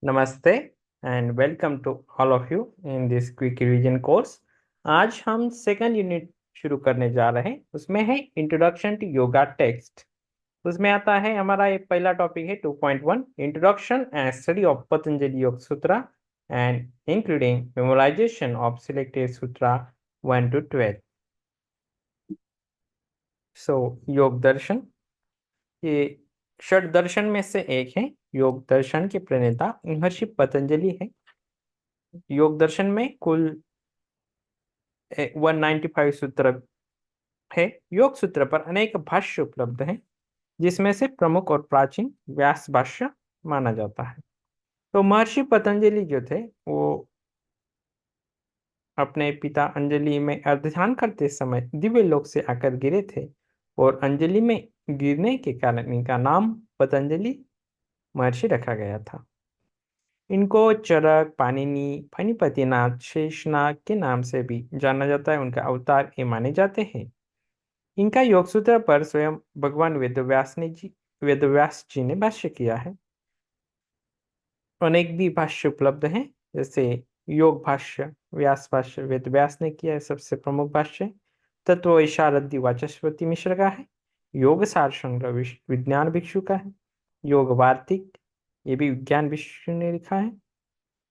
नमस्ते and welcome to all of you in this quick revision course. आज हम second unit शुरू करने जा रहे हैं। उसमें है इंट्रोडक्शन टू योगा टेक्स्ट। उसमें आता है हमारा ये पहला टॉपिक है 2.1 introduction and study of Patanjali yoga sutra and including memorization of selected sutra 1 to 12। So योग दर्शन ये षड दर्शन में से एक है। योग दर्शन के प्रणेता महर्षि पतंजलि है। योग दर्शन में कुल 195 सूत्र है। योग सूत्र पर अनेक भाष्य उपलब्ध हैं, जिसमें से प्रमुख और प्राचीन व्यास भाष्य माना जाता है। तो महर्षि पतंजलि जो थे वो अपने पिता अंजलि में अर्ध्यान करते समय दिव्य लोक से आकर गिरे थे और अंजलि में गिरने के कारण इनका नाम पतंजलि महर्षि रखा गया था। इनको चरक, पाणिनि, फणिपतिनाथ, शेषनाग के नाम से भी जाना जाता है। उनका अवतार ये माने जाते हैं। इनका योग सूत्र पर स्वयं भगवान वेदव्यास जी ने भाष्य किया है। अनेक भी भाष्य उपलब्ध हैं, जैसे योग भाष्य, व्यास भाष्य वेदव्यास ने किया है सबसे प्रमुख भाष्य। तत्व वैशारदी वाचस्पति मिश्र का है। योग सार संग्रह विज्ञान भिक्षु का है। योग वार्तिक ये भी विज्ञान भिक्षु ने लिखा है।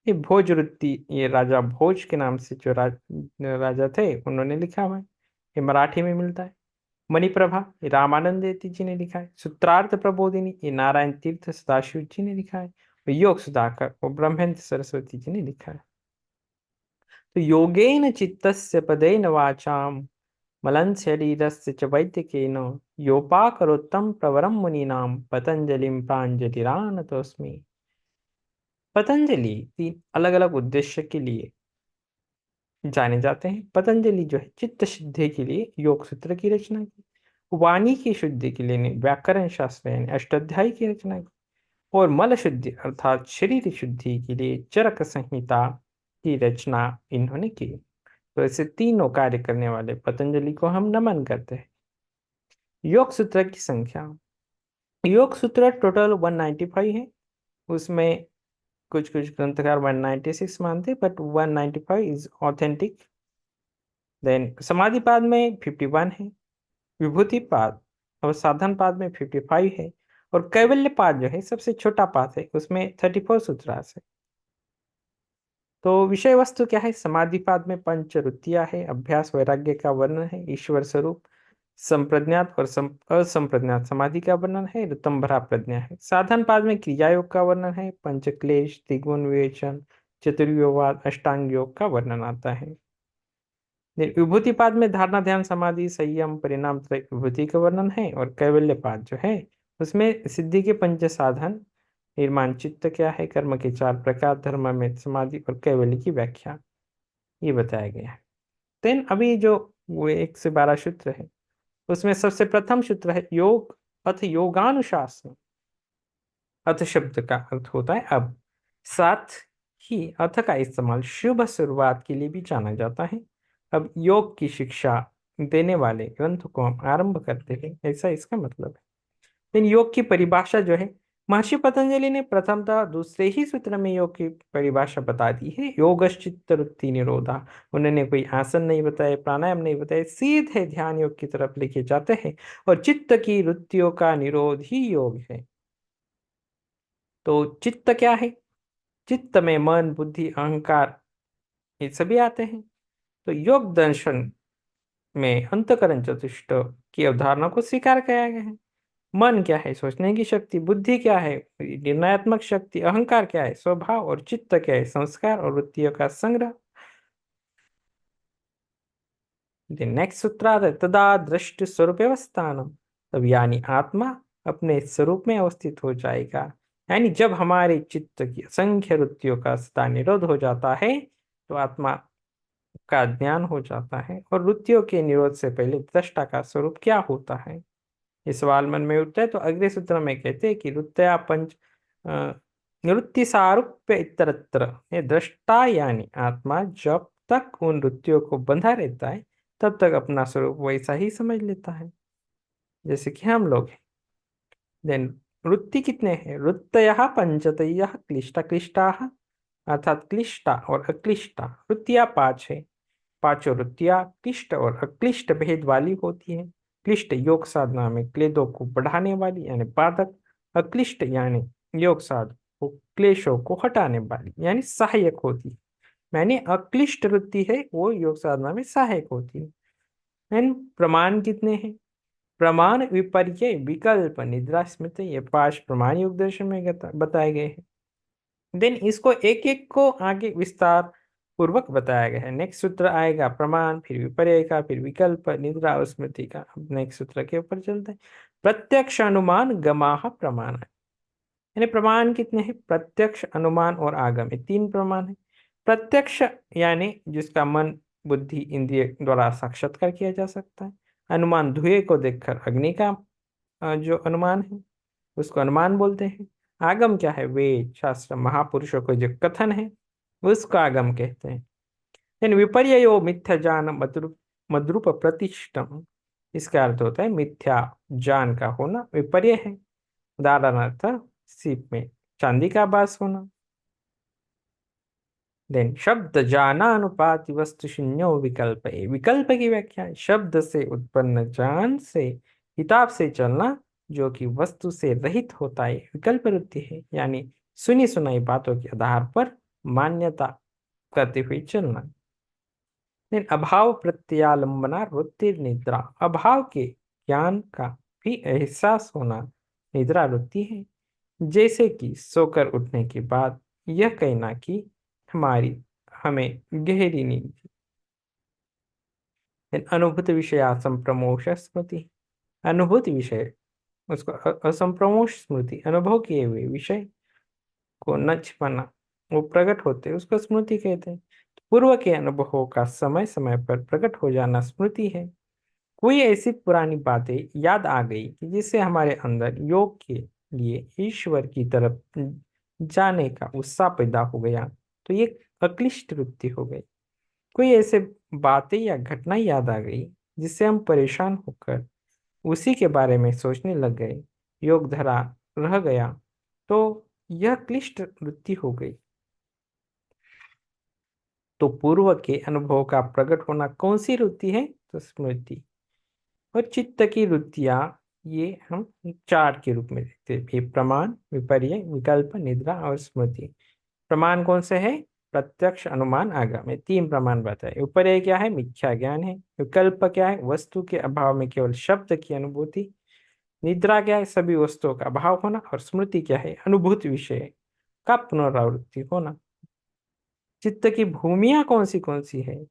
ये भोजवृत्ति ये राजा भोज के नाम से जो राजा थे उन्होंने लिखा हुआ है। ये मराठी में मिलता है। मणिप्रभा ये रामानंद जी ने लिखा है। सूत्रार्थ प्रबोधिनी ये नारायण तीर्थ सदाशिव जी ने लिखा है। और योग सुधाकर और ब्रह्मेंद्र सरस्वती जी ने लिखा है। तो योगेन चित्तस्य पदेन वाचाम मलं शरीरस्य च वैद्यकेन योपाकरोत्तम प्रवरम मुनीनाम पतंजलिम प्रांजलिरानतोस्मि। पतंजलि तीन अलग अलग उद्देश्य के लिए जाने जाते हैं। पतंजलि जो है चित्त शुद्धि के लिए योग सूत्र की रचना की। वाणी की शुद्धि के लिए व्याकरण शास्त्र यानी अष्टाध्यायी की रचना की। और मल शुद्धि अर्थात शरीर शुद्धि के लिए चरक संहिता की रचना इन्होंने की। तो ऐसे तीनों कार्य करने वाले पतंजलि को हम नमन करते हैं। योग सूत्र की संख्या, योग सूत्र टोटल 195 है। उसमें कुछ कुछ ग्रंथकार 196 मानते, बट 195 इज ऑथेंटिक। देन समाधिपाद में 51 है। विभूतिपाद और साधन पाद में 55 है। और कैवल्य पाद जो है सबसे छोटा पाद है, उसमें 34 सूत्रास है। तो विषय वस्तु क्या है? समाधि पाद में पंच वृत्तियां है, अभ्यास वैराग्य का वर्णन है, ईश्वर स्वरूप संप्रज्ञात और असंप्रज्ञात समाधि का वर्णन है, ऋतंभरा प्रज्ञा है। साधन पाद में क्रिया योग का वर्णन है, पंच क्लेश, त्रिगुण विवेचन, चतुर्व्यूहवाद, अष्टांग योग का वर्णन आता है। विभूति पाद में धारणा, ध्यान, समाधि, संयम, परिणाम त्रय विभूति का वर्णन है। और कैवल्य पाद जो है उसमें सिद्धि के पंच साधन, निर्माण चित्त क्या है, कर्म के चार प्रकार, धर्म में समाधि और कैवल्य की व्याख्या ये बताया गया है। देन अभी जो वो 1 से 12 सूत्र है उसमें सबसे प्रथम सूत्र है योग अथ योगानुशासन। अथ शब्द का अर्थ होता है अब। साथ ही अथ का इस्तेमाल शुभ शुरुआत के लिए भी जाना जाता है। अब योग की शिक्षा देने वाले ग्रंथ को हम आरंभ करते हैं, ऐसा इसका मतलब है। लेकिन योग की परिभाषा जो है महर्षि पतंजलि ने प्रथमतः दूसरे ही सूत्र में योग की परिभाषा बता दी है। योगश्चित्त वृत्ति निरोधा। उन्होंने कोई आसन नहीं बताए, प्राणायाम नहीं बताए, सीधे ध्यान योग की तरफ लेके जाते हैं। और चित्त की वृत्तियों का निरोध ही योग है। तो चित्त क्या है? चित्त में मन, बुद्धि, अहंकार ये सभी आते हैं। तो योग दर्शन में अंतःकरण चतुष्ट की अवधारणा को स्वीकार किया गया है। मन क्या है? सोचने की शक्ति। बुद्धि क्या है? निर्णयात्मक शक्ति। अहंकार क्या है? स्वभाव। और चित्त क्या है? संस्कार और वृत्तियों का संग्रह। नेक्स्ट सूत्र आता है तदा दृष्टि स्वरूप अवस्थानम। तब यानी आत्मा अपने स्वरूप में अवस्थित हो जाएगा। यानी जब हमारे चित्त की असंख्य वृत्तियों का सदा निरोध हो जाता है तो आत्मा का ज्ञान हो जाता है। और वृत्तियों के निरोध से पहले दृष्टा का स्वरूप क्या होता है ये सवाल मन में उठता है। तो अगले सूत्र में कहते हैं कि वृत्तया पंच निवृत्ति सारूप्य इतरत्र। ये दृष्टा यानी आत्मा जब तक उन वृत्तियों को बंधा रहता है तब तक अपना स्वरूप वैसा ही समझ लेता है जैसे कि हम लोग हैं। देन वृत्ति कितने हैं? वृत्तयः पंचतयः क्लिष्टा क्लिष्टाः, अर्थात क्लिष्टा और अक्लिष्टा वृत्तियां 5 है। पांचों वृत्तियां क्लिष्ट और अक्लिष्ट भेद वाली होती है। क्लिष्ट योग साधना में क्लेदों को बढ़ाने वाली यानी बाधक, अक्लिष्ट यानी योग साधक को क्लेशों को हटाने वाली यानी सहायक होती है। यानी अक्लिष्ट वृत्ति है वो योग साधना में सहायक होती है। एंड प्रमाण कितने हैं? प्रमाण, विपर्य, विकल्प, निद्रा, स्मृति, ये 5 प्रमाण योग दर्शन में बताए गए हैं। देन इसको एक एक को आगे विस्तार पूर्वक बताया गया है। नेक्स्ट सूत्र आएगा प्रमाण, फिर विपर्य का, फिर विकल्प, निद्रा और स्मृति का। अब नेक्स्ट सूत्र के ऊपर चलते हैं। प्रत्यक्ष अनुमान गमाह प्रमाण, यानी प्रमाण कितने हैं? प्रत्यक्ष, अनुमान और आगम, ये 3 प्रमाण है। प्रत्यक्ष यानी जिसका मन, बुद्धि, इंद्रिय द्वारा साक्षात्कार किया जा सकता है। अनुमान, धुएं को देखकर अग्नि का जो अनुमान है उसको अनुमान बोलते हैं। आगम क्या है? वेद, शास्त्र, महापुरुषों को जो कथन है उसको आगम कहते हैं। यानी विपर्यो मिथ्या ज्ञान मद्रूप मद्रूप प्रतिष्ठम, इसका अर्थ होता है मिथ्या ज्ञान का होना विपर्य है। उदाहरणार्थ सीप में चांदी का आभास होना। देन शब्द ज्ञानानुपाति वस्तु शून्यो विकल्प है। विकल्प की व्याख्या है शब्द से उत्पन्न ज्ञान से, हिताब से चलना जो कि वस्तु से रहित होता है विकल्प वृत्ति है। यानी सुनी सुनाई बातों के आधार पर मान्यता करते हुए चलना। लेकिन अभाव प्रत्यालंबना वृत्ति निद्रा, अभाव के ज्ञान का भी एहसास होना निद्रा वृत्ति है। जैसे कि सोकर उठने के बाद यह कहना कि हमारी हमें गहरी नींद थी। अनुभूत विषय संप्रमोश स्मृति, अनुभूत विषय उसको असंप्रमोश स्मृति, अनुभव किए हुए विषय को न छिपाना, वो प्रकट होते उसको स्मृति कहते हैं। पूर्व के अनुभवों का समय समय पर प्रकट हो जाना स्मृति है। कोई ऐसी पुरानी बातें याद आ गई कि जिससे हमारे अंदर योग के लिए ईश्वर की तरफ जाने का उत्साह पैदा हो गया तो ये अक्लिष्ट वृत्ति हो गई। कोई ऐसे बातें या घटना याद आ गई जिससे हम परेशान होकर उसी के बारे में सोचने लग गए, योग धरा रह गया, तो यह क्लिष्ट वृत्ति हो गई। तो पूर्व के अनुभव का प्रकट होना कौन सी वृत्ति है? तो स्मृति। और चित्त की वृत्तियां ये हम 4 के रूप में देखते हैं, ये प्रमाण, विपर्य, विकल्प, निद्रा और स्मृति। प्रमाण कौन से है? प्रत्यक्ष, अनुमान, आगम, ये 3 प्रमाण बताए। विपर्य क्या है? मिथ्या ज्ञान है। विकल्प क्या है? वस्तु के अभाव में केवल शब्द की अनुभूति। निद्रा क्या है? सभी वस्तुओं का अभाव होना। और स्मृति क्या है? अनुभूत विषय का पुनरावृत्ति होना। चित्त की भूमिया कौन सी है?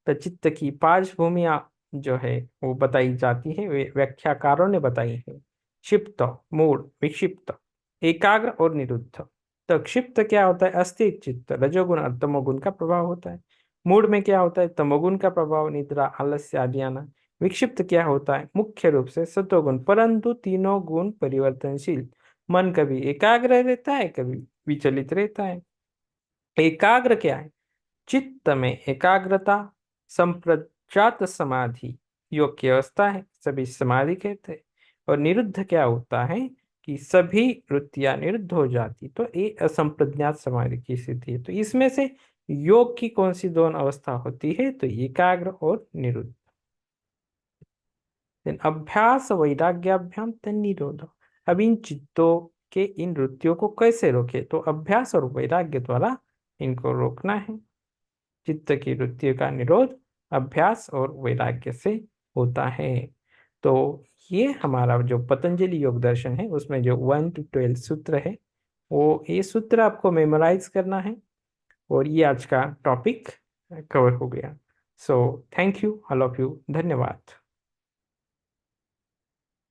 तो चित्त की 5 भूमिया जो है वो बताई जाती है, वे व्याख्याकारों ने बताई है। क्षिप्त, मूढ़, विक्षिप्त, एकाग्र और निरुद्ध। तो क्षिप्त क्या होता है? अस्थिर चित्त, रजोगुण और तमोगुण का प्रभाव होता है। मूढ़ में क्या होता है? तमोगुण का प्रभाव, निद्रा, आलस्य आदि आना। विक्षिप्त क्या होता है? मुख्य रूप से सत्वगुण, परंतु तीनों गुण परिवर्तनशील। मन कभी एकाग्र रहता है, कभी विचलित रहता है। एकाग्र क्या है? चित्त में एकाग्रता, संप्रज्ञात समाधि योग की अवस्था है, सभी समाधि कहते हैं। और निरुद्ध क्या होता है कि सभी वृत्तियां निरुद्ध हो जाती, तो ये असंप्रज्ञात समाधि की स्थिति है। तो इसमें से योग की कौन सी दोनों अवस्था होती है? तो एकाग्र और निरुद्ध। अभ्यास वैराग्याभ्याम तन्निरोध, अब इन चित्तों के इन वृत्तियों को कैसे रोके? तो अभ्यास और वैराग्य द्वारा इनको रोकना है। चित्त की वृत्तियों का निरोध अभ्यास और वैराग्य से होता है। तो ये हमारा जो पतंजलि योग दर्शन है उसमें जो 1 to 12 सूत्र है, वो ये सूत्र आपको मेमोराइज करना है। और ये आज का टॉपिक कवर हो गया। So thank you all of you, धन्यवाद।